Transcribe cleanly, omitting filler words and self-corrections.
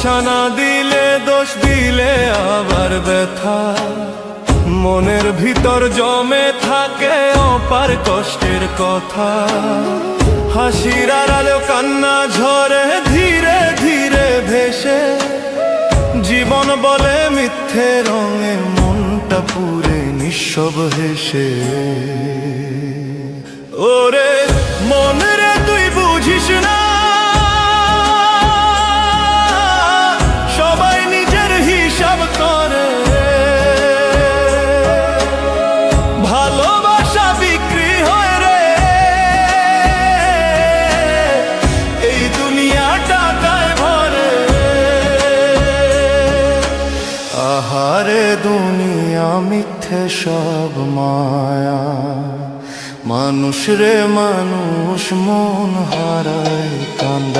ভাষা না দিলে, দোষ দিলে আবার ব্যথা, মনের ভিতর জমে থাকে অপার কষ্টের কথা। হাসির আড়ালেও কান্না ঝরে ধীরে ধীরে ভেসে, জীবন বলে মিথ্যে রঙে মনটা পুরে নিঃসব হেসে। ওরে মন রে তুই বুঝিস না, সবাই নিজের হিসাব করে, ভালোবাসা বিক্রি হয় রে, এই দুনিয়া টাকায় ভরে। আহারে দুনিয়া মিথ্যে সব মায়া, মানুষ রে মানুষ মন হারায় কান্দা।